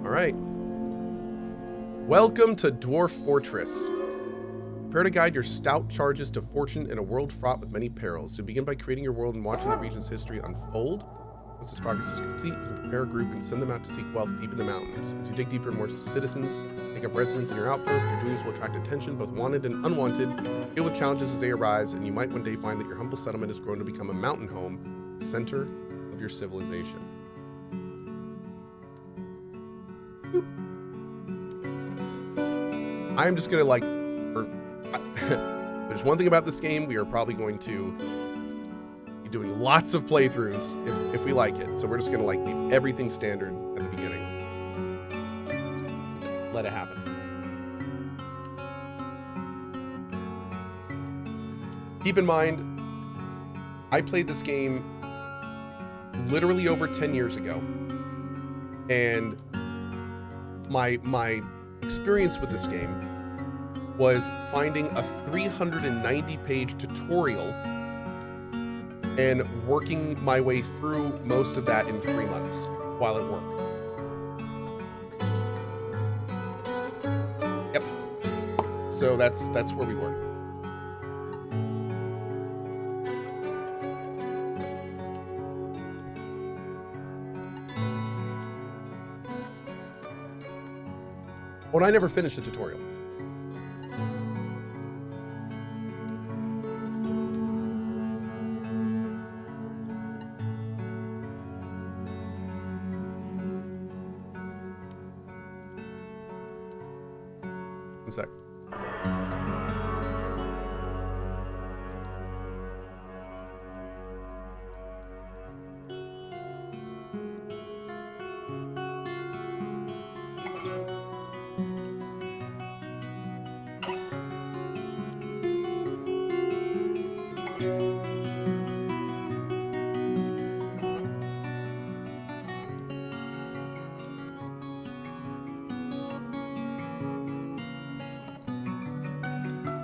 All right. Welcome to Dwarf Fortress. Prepare to guide your stout charges to fortune in a world fraught with many perils. So begin by creating your world and watching the region's history unfold. Once this progress is complete, you can prepare a group and send them out to seek wealth deep in the mountains. As you dig deeper, more citizens take up residence in your outpost. Your doings will attract attention, both wanted and unwanted. Deal with challenges as they arise, and you might one day find that your humble settlement has grown to become a mountain home, the center of your civilization. Boop. I'm just gonna there's one thing about this game, we are probably going to be doing lots of playthroughs if we like it. So we're just gonna leave everything standard at the beginning. Let it happen. Keep in mind, I played this game literally over 10 years ago. And my experience with this game was finding a 390-page tutorial and working my way through most of that in 3 months while at work. Yep. So that's where we were. Well, I never finished the tutorial. One sec.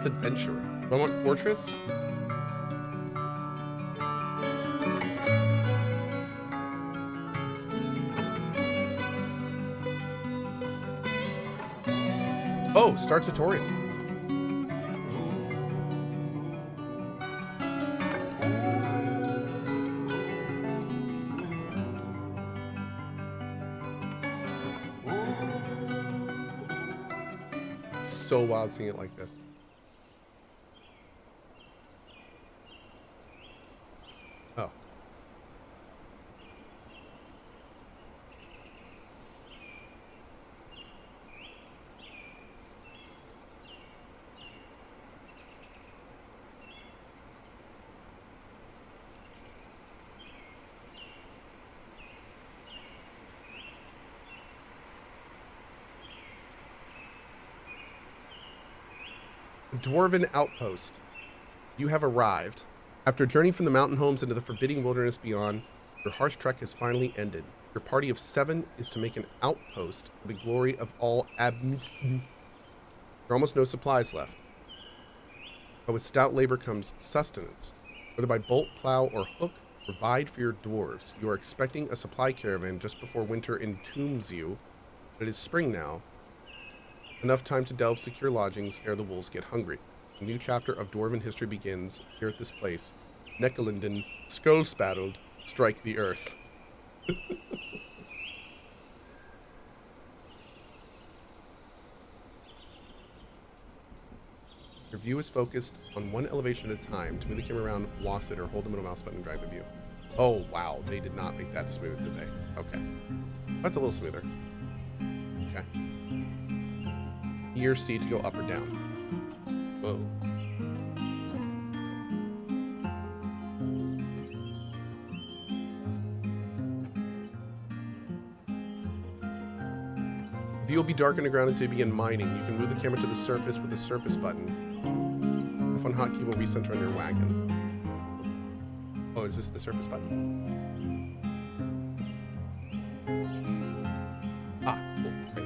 Adventurer. Do I want Fortress? Oh, start tutorial. So wild seeing it like this. Oh. Dwarven Outpost. You have arrived. After a journey from the mountain homes into the forbidding wilderness beyond, your harsh trek has finally ended. Your party of 7 is to make an outpost for the glory of all There are almost no supplies left. But with stout labor comes sustenance. Whether by bolt, plow, or hook, provide for your dwarves. You are expecting a supply caravan just before winter entombs you. But it is spring now. Enough time to delve secure lodgings ere the wolves get hungry. A new chapter of Dwarven history begins here at this place. Neckellinden, skull-spattled, strike the earth. Your view is focused on one elevation at a time. To move the camera around, lost it, or hold them on a mouse button and drag the view. Oh, wow. They did not make that smooth, did they? Okay. That's a little smoother. Okay. E or C to go up or down. Whoa. The view will be dark underground until you begin mining. You can move the camera to the surface with the surface button. The fun hotkey will recenter on your wagon. Oh, is this the surface button? Ah, cool. Great.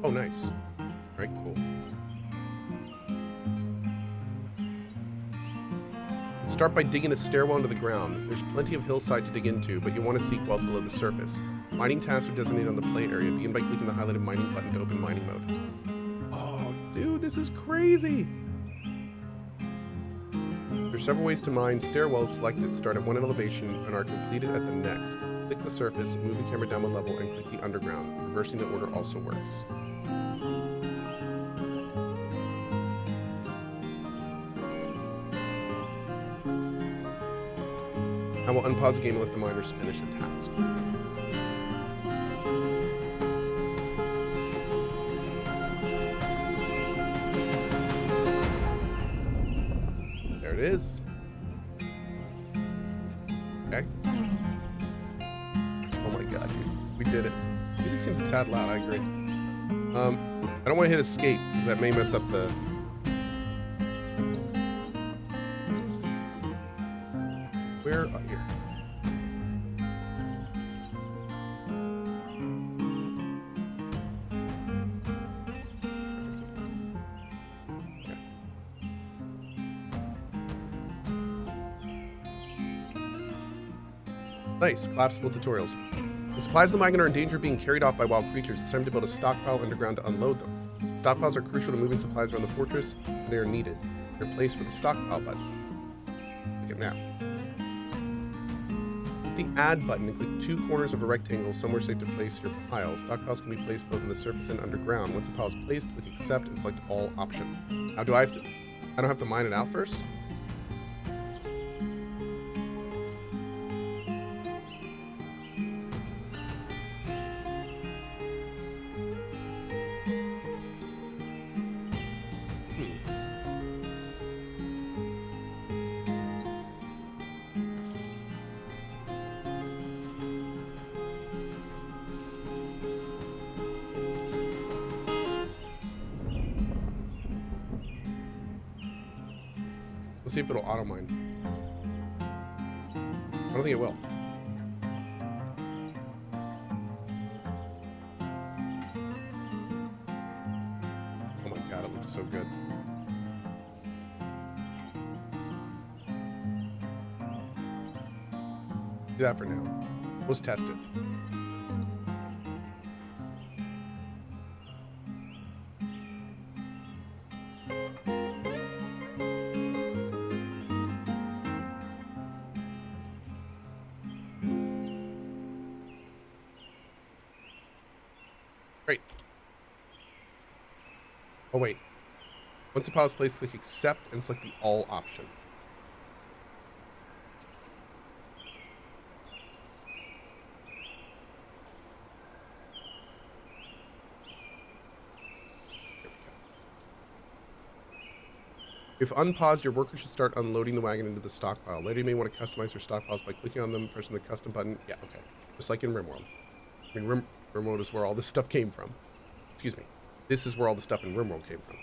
Oh, nice. All right, cool. Start by digging a stairwell into the ground. There's plenty of hillside to dig into, but you want to seek wealth below the surface. Mining tasks are designated on the play area. Begin by clicking the highlighted mining button to open mining mode. Oh, dude, this is crazy. There's several ways to mine. Stairwells selected start at one elevation and are completed at the next. Click the surface, move the camera down one level, and click the underground. Reversing the order also works. I will unpause the game and let the miners finish the task. There it is. Okay. Oh my god, dude. We did it. Music seems a tad loud, I agree. I don't want to hit escape, because that may mess up the... Where? Oh, here. Okay. Nice. Collapsible tutorials. The supplies of the wagon are in danger of being carried off by wild creatures. It's time to build a stockpile underground to unload them. Stockpiles are crucial to moving supplies around the fortress, and they are needed. They're placed with the stockpile button. Click it now. Click the add button and click two corners of a rectangle somewhere safe to place your piles. Stockpiles can be placed both on the surface and underground. Once a pile is placed, click accept and select all option. Now I don't have to mine it out first? Let's see if it'll auto mine. I don't think it will. Oh my god, it looks so good. Do that for now. Let's test it. Great. Oh wait. Once a pile is placed, click accept and select the all option. If unpaused, your workers should start unloading the wagon into the stockpile. Later, you may want to customize your stockpiles by clicking on them, pressing the custom button. Yeah, okay. Just like in RimWorld. I mean, RimWorld is where all this stuff came from. Excuse me. This is where all the stuff in RimWorld came from.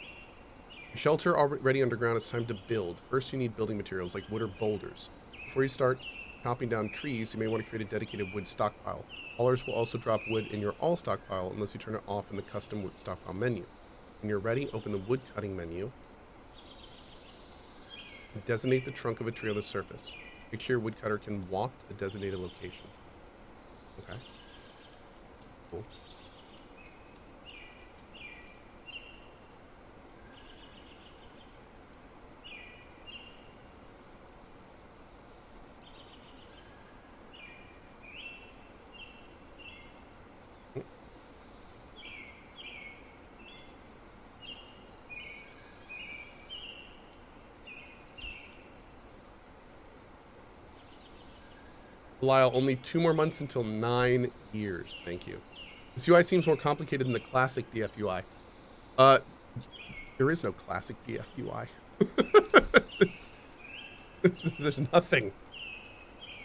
Shelter already underground, it's time to build. First, you need building materials like wood or boulders. Before you start chopping down trees, you may want to create a dedicated wood stockpile. Haulers will also drop wood in your all stockpile unless you turn it off in the custom wood stockpile menu. When you're ready, open the wood cutting menu. And designate the trunk of a tree on the surface. Make sure your woodcutter can walk to the designated location. Okay. Cool. Lyle, only 2 more months until 9 years. Thank you. This UI seems more complicated than the classic DF UI. There is no classic DF UI. There's nothing.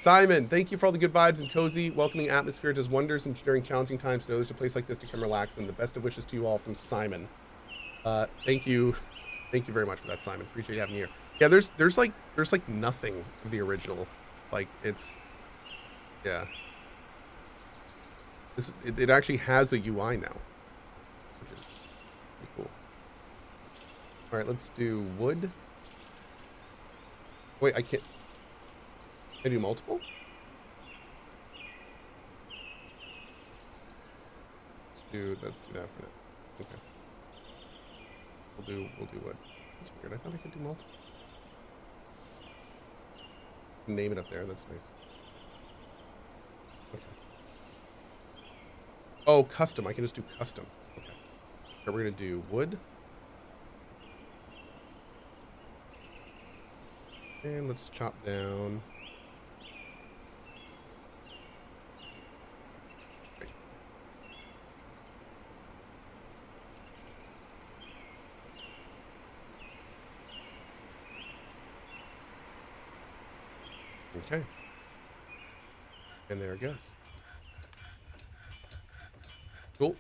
Simon, thank you for all the good vibes and cozy, welcoming atmosphere. Does wonders and during challenging times. Know there's a place like this to come relax, and the best of wishes to you all from Simon. Thank you very much for that, Simon. Appreciate having you here. Yeah, there's like nothing of the original. Like it's. Yeah. It actually has a UI now, which is pretty cool. All right, let's do wood. Wait, I can't. Can I do multiple? Let's do that for now. Okay. We'll do wood. That's weird. I thought I could do multiple. Name it up there. That's nice. Okay. Oh, custom. I can just do custom. Okay. So we're gonna do wood. And let's chop down. Right. Okay. And there it goes. Cool.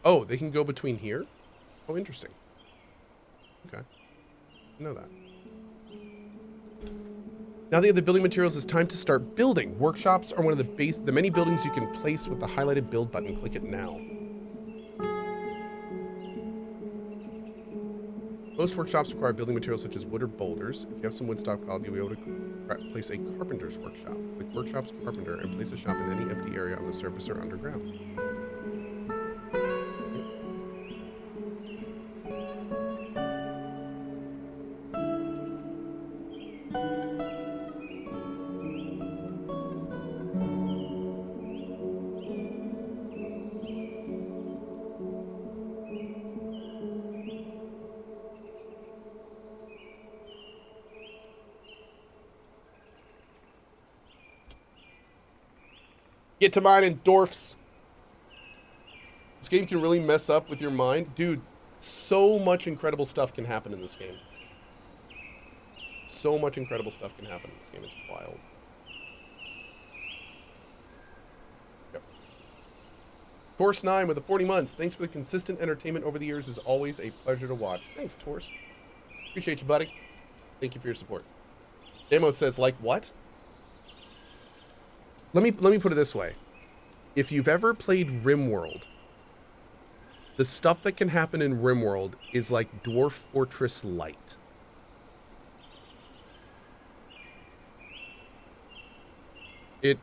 Oh, they can go between here? Oh, interesting. Okay. Know that. Now that you have the building materials, it's time to start building. Workshops are one of the many buildings you can place with the highlighted build button. Click it now. Most workshops require building materials such as wood or boulders. If you have some wood stockpiled, you'll be able to place a carpenter's workshop. Click Workshops Carpenter and place a shop in any empty area on the surface or underground. Get to mine in Dwarfs. This game can really mess up with your mind. Dude, so much incredible stuff can happen in this game. So much incredible stuff can happen in this game. It's wild. Yep. Torse9 with the 40 months. Thanks for the consistent entertainment over the years. Is always a pleasure to watch. Thanks, Torse. Appreciate you, buddy. Thank you for your support. Demo says, like what? Let me put it this way. If you've ever played RimWorld, the stuff that can happen in RimWorld is like Dwarf Fortress Light. It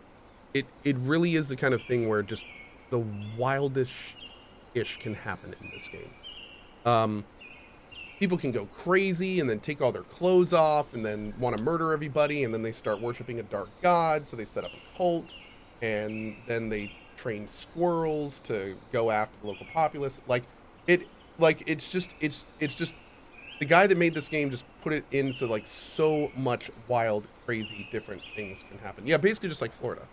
really is the kind of thing where just the wildest-ish can happen in this game. People can go crazy and then take all their clothes off and then want to murder everybody, and then they start worshiping a dark god, so they set up a cult, and then they train squirrels to go after the local populace. It's just the guy that made this game just put it in so like so much wild, crazy, different things can happen. Yeah, basically just like Florida.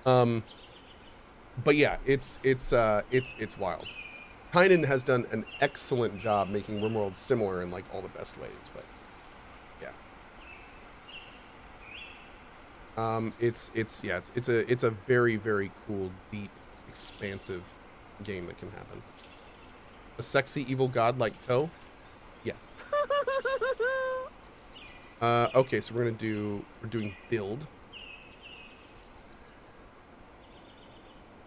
But yeah, it's wild. Tynan has done an excellent job making RimWorld similar in like all the best ways, but yeah. It's a very, very cool, deep, expansive game that can happen. A sexy evil god like Cohh? Yes. Okay, so we're doing build.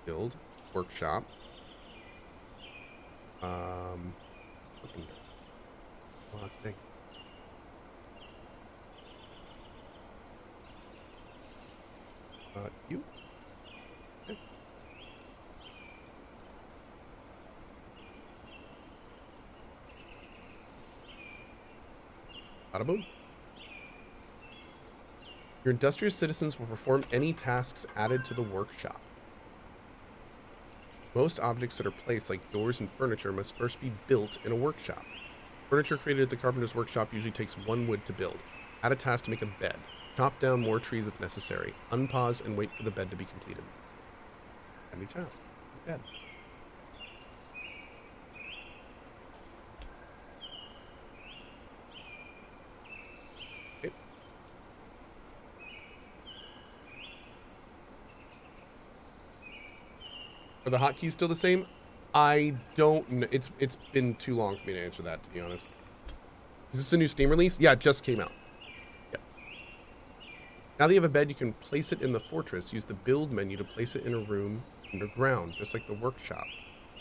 Build, workshop. Oh, that's big. You. Okay. Bada boom. Your industrious citizens will perform any tasks added to the workshop. Most objects that are placed, like doors and furniture, must first be built in a workshop. Furniture created at the carpenter's workshop usually takes 1 wood to build. Add a task to make a bed. Chop down more trees if necessary. Unpause and wait for the bed to be completed. Add new task. Bed. Okay. Are the hotkeys still the same? I don't know. It's been too long for me to answer that, to be honest. Is this a new Steam release? Yeah, it just came out. Yep. Now that you have a bed, you can place it in the fortress. Use the build menu to place it in a room underground, just like the workshop.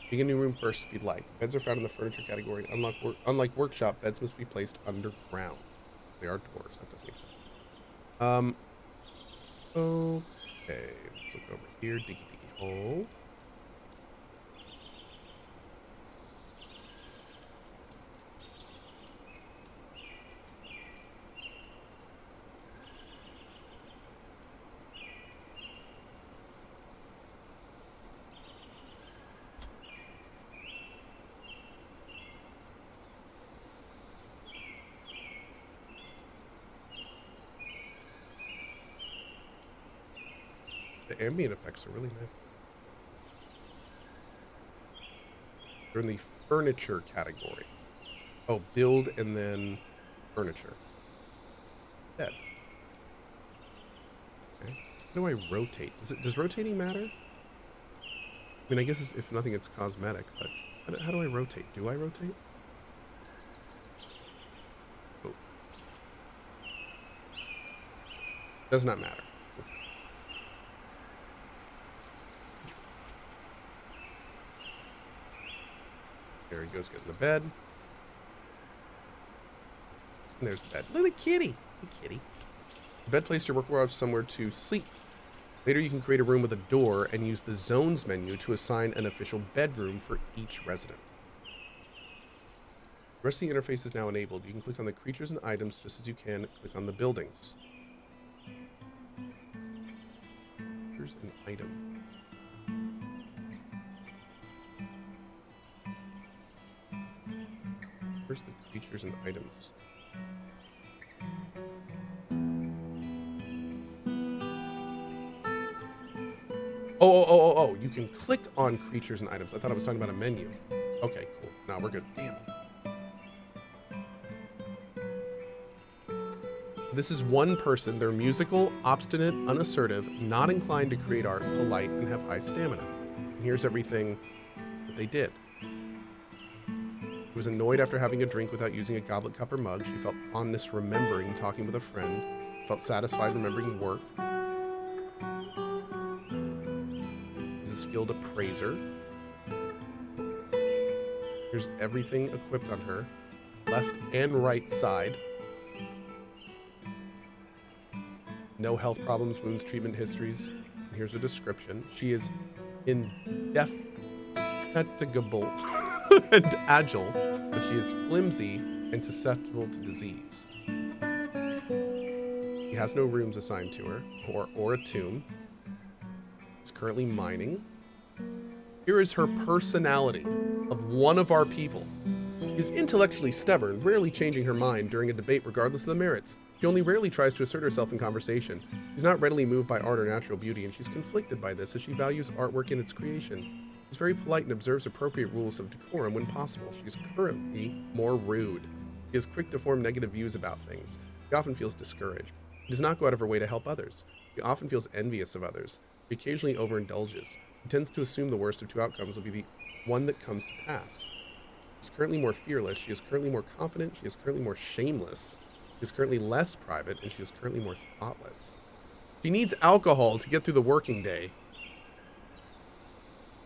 Pick a new room first if you'd like. Beds are found in the furniture category. Unlike workshop, beds must be placed underground. They are dwarves. That does make sense. Um, okay, let's look over here. Diggy diggy hole. The ambient effects are really nice. They're in the furniture category. Oh, build and then furniture. Bed. Okay. How do I rotate? Does rotating matter? I mean, I guess if nothing, it's cosmetic, but how do I rotate? Do I rotate? Oh. Does not matter. There he goes, getting the bed. And there's the bed. Look at the kitty. The kitty. The bed placed your work will have somewhere to sleep. Later, you can create a room with a door and use the zones menu to assign an official bedroom for each resident. The rest of the interface is now enabled. You can click on the creatures and items just as you can click on the buildings. Here's an item. Where's the creatures and items? Oh, you can click on creatures and items. I thought I was talking about a menu. Okay, cool. Now we're good. Damn. This is one person. They're musical, obstinate, unassertive, not inclined to create art, polite, and have high stamina. And here's everything that they did. She was annoyed after having a drink without using a goblet, cup, or mug. She felt fondness remembering talking with a friend. Felt satisfied remembering work. She's a skilled appraiser. Here's everything equipped on her. Left and right side. No health problems, wounds, treatment histories. And here's a description. She is indefatigable and agile, but she is flimsy and susceptible to disease. She has no rooms assigned to her, or a tomb. She's currently mining. Here is her personality of one of our people. She is intellectually stubborn, rarely changing her mind during a debate regardless of the merits. She only rarely tries to assert herself in conversation. She's not readily moved by art or natural beauty, and she's conflicted by this as she values artwork in its creation. She's very polite and observes appropriate rules of decorum when possible. She's currently more rude. She is quick to form negative views about things. She often feels discouraged. She does not go out of her way to help others. She often feels envious of others. She occasionally overindulges. She tends to assume the worst of two outcomes will be the one that comes to pass. She's currently more fearless. She is currently more confident. She is currently more shameless. She is currently less private, and she is currently more thoughtless. She needs alcohol to get through the working day.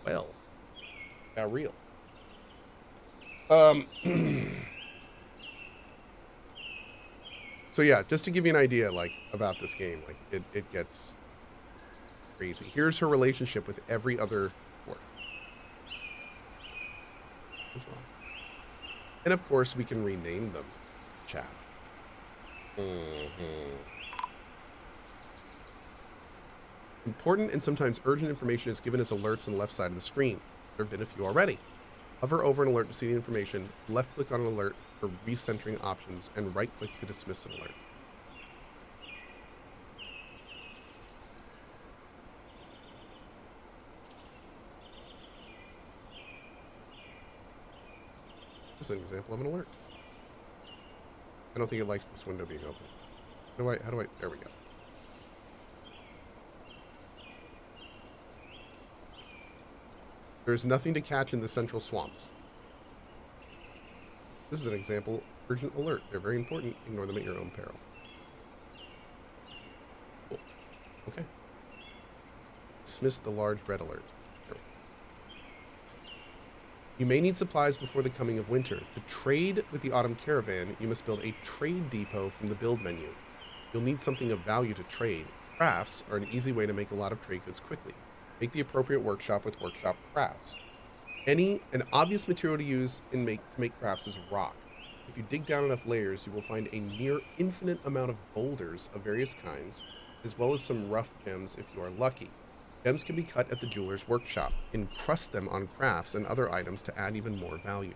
Well, got real. So yeah, just to give you an idea, like, about this game, like, it gets crazy. Here's her relationship with every other dwarf as well. And of course, we can rename them, chat. Important and sometimes urgent information is given as alerts on the left side of the screen. There have been a few already. Hover over an alert to see the information, left click on an alert for recentering options, and right click to dismiss an alert. This is an example of an alert. I don't think it likes this window being open. How do I, there we go. There's nothing to catch in the central swamps. This is an example, urgent alert. They're very important. Ignore them at your own peril. Cool. Okay. Dismiss the large red alert. You may need supplies before the coming of winter. To trade with the autumn caravan, you must build a trade depot from the build menu. You'll need something of value to trade. Crafts are an easy way to make a lot of trade goods quickly. Make the appropriate workshop with workshop crafts. An obvious material to use to make crafts is rock. If you dig down enough layers, you will find a near infinite amount of boulders of various kinds, as well as some rough gems if you are lucky. Gems can be cut at the jeweler's workshop. Encrust them on crafts and other items to add even more value.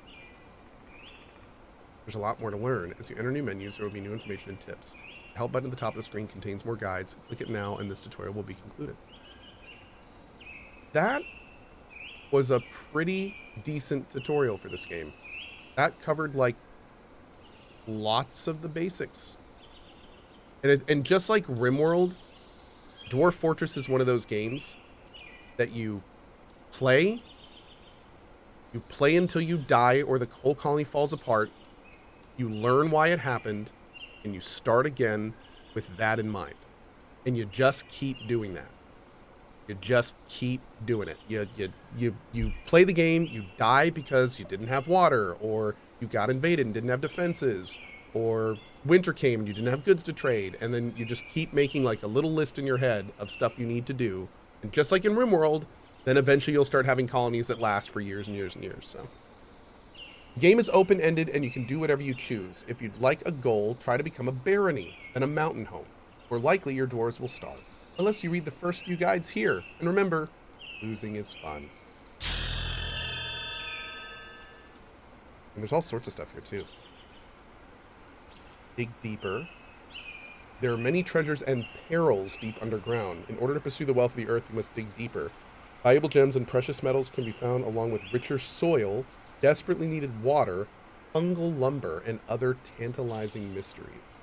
There's a lot more to learn. As you enter new menus, there will be new information and tips. The help button at the top of the screen contains more guides. Click it now and this tutorial will be concluded. That was a pretty decent tutorial for this game. That covered like lots of the basics. And just like RimWorld, Dwarf Fortress is one of those games that you play until you die or the whole colony falls apart. You learn why it happened, and you start again with that in mind. And you just keep doing that. You just keep doing it. You play the game, you die because you didn't have water, or you got invaded and didn't have defenses, or winter came and you didn't have goods to trade, and then you just keep making like a little list in your head of stuff you need to do. And just like in RimWorld, then eventually you'll start having colonies that last for years and years and years. So game is open-ended and you can do whatever you choose. If you'd like a goal, try to become a barony, then a mountain home. More likely your dwarves will starve, unless you read the first few guides here. And remember, losing is fun. And there's all sorts of stuff here too. Dig deeper. There are many treasures and perils deep underground. In order to pursue the wealth of the earth, you must dig deeper. Valuable gems and precious metals can be found along with richer soil, desperately needed water, fungal lumber, and other tantalizing mysteries.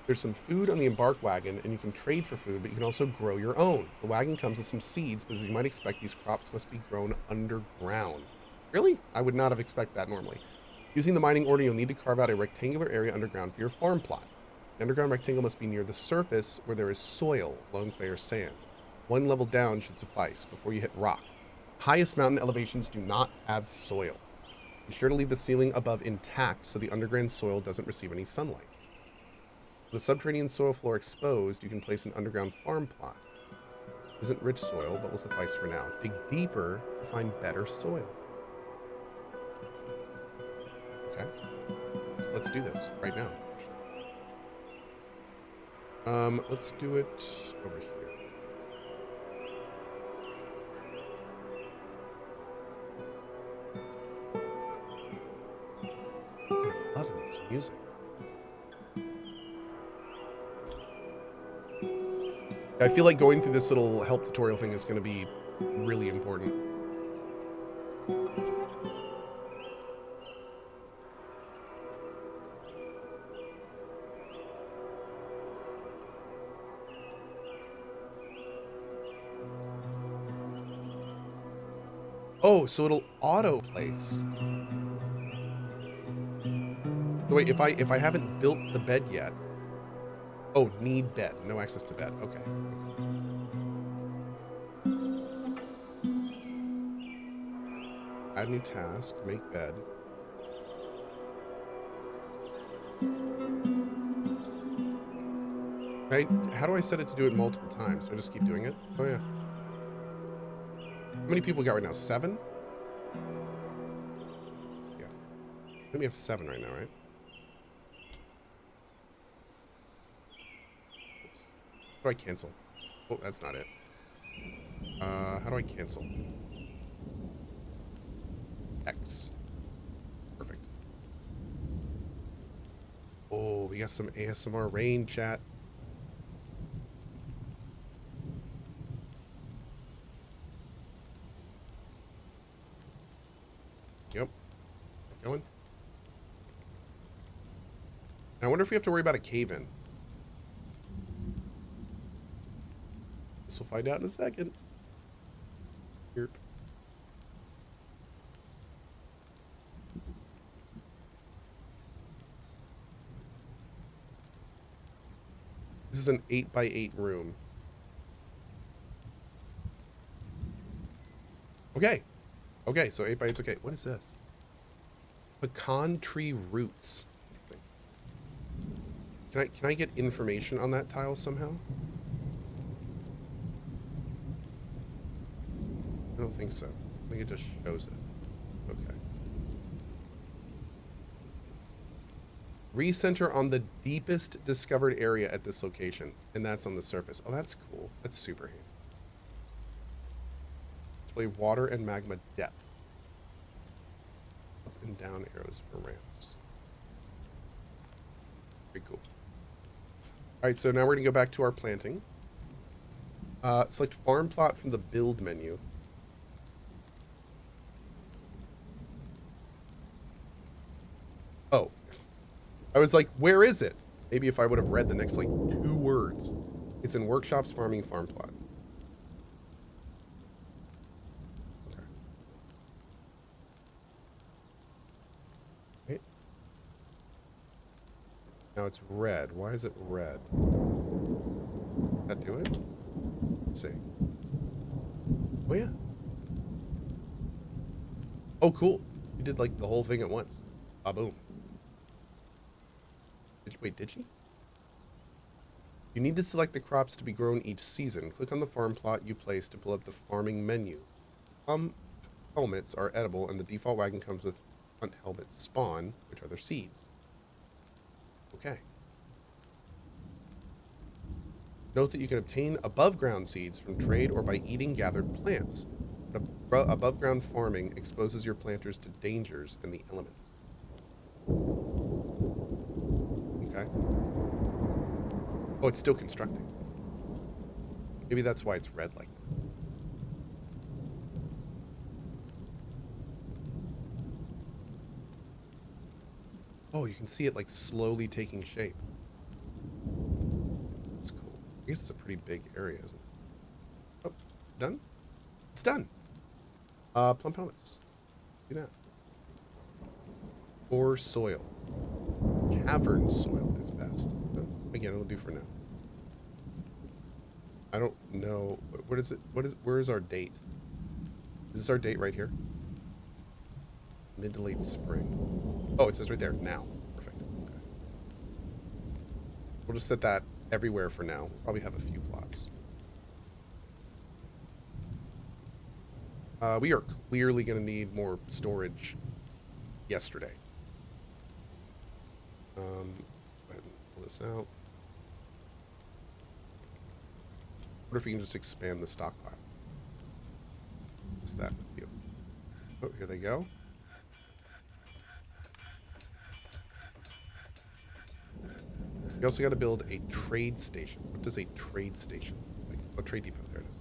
There's some food on the embark wagon, and you can trade for food, but you can also grow your own. The wagon comes with some seeds, but as you might expect, these crops must be grown underground. Really? I would not have expected that normally. Using the mining order, you'll need to carve out a rectangular area underground for your farm plot. The underground rectangle must be near the surface where there is soil, loam, clay, or sand. One level down should suffice before you hit rock. Highest mountain elevations do not have soil. Be sure to leave the ceiling above intact so the underground soil doesn't receive any sunlight. With the subterranean soil floor exposed, you can place an underground farm plot. It isn't rich soil, but will suffice for now. Dig deeper to find better soil. Okay. Let's do this right now. Let's do it over here. I'm loving this music. I feel like going through this little help tutorial thing is going to be really important. Oh, so it'll auto place. So wait, if I haven't built the bed yet. Oh, need bed. No access to bed. Okay. Add new task. Make bed. Right? How do I set it to do it multiple times? Do I just keep doing it? Oh, yeah. How many people we got right now? 7? Yeah. I think we have 7 right now, right? How do I cancel? Oh, that's not it. How do I cancel? X. Perfect. Oh, we got some ASMR rain, chat. Yep. Going. Now, I wonder if we have to worry about a cave-in. This we'll find out in a second. Here. This is an 8x8 room. Okay. Okay, so 8x8's okay. What is this? Pecan tree roots. Can I get information on that tile somehow? I don't think so. I think it just shows it. Okay. Recenter on the deepest discovered area at this location, and that's on the surface. Oh, that's cool. That's super handy. Display water and magma depth. Up and down arrows for ramps. Pretty cool. All right, so now we're gonna go back to our planting. Select farm plot from the build menu. Oh, I was like, where is it? Maybe if I would have read the next, like, 2 words. It's in workshops, farming, farm plot. Okay. Right. Now it's red. Why is it red? Did that do it? Let's see. Oh, yeah. Oh, cool. You did, like, the whole thing at once. Ah, boom. Wait, did she? You need to select the crops to be grown each season. Click on the farm plot you placed to pull up the farming menu. Helmets are edible, and the default wagon comes with hunt helmets spawn, which are their seeds. Okay. Note that you can obtain above-ground seeds from trade or by eating gathered plants. But above-ground farming exposes your planters to dangers and the elements. Okay. Oh, it's still constructing. Maybe that's why it's red like that. Oh, you can see it like slowly taking shape. That's cool. I guess it's a pretty big area, isn't it? Oh, done? It's done. Plump helmets. Do that. Or soil. Cavern soil is best. Again, it'll do for now. I don't know. What is it? Where is our date? Is this our date right here? Mid to late spring. Oh, it says right there, now. Perfect. Okay. We'll just set that everywhere for now. We'll probably have a few plots. We are clearly going to need more storage yesterday. Go ahead and pull this out. What if we can just expand the stockpile? What's that with you? Oh, here they go. We also got to build a trade station. What does a trade station look like? Oh, trade depot. There it is.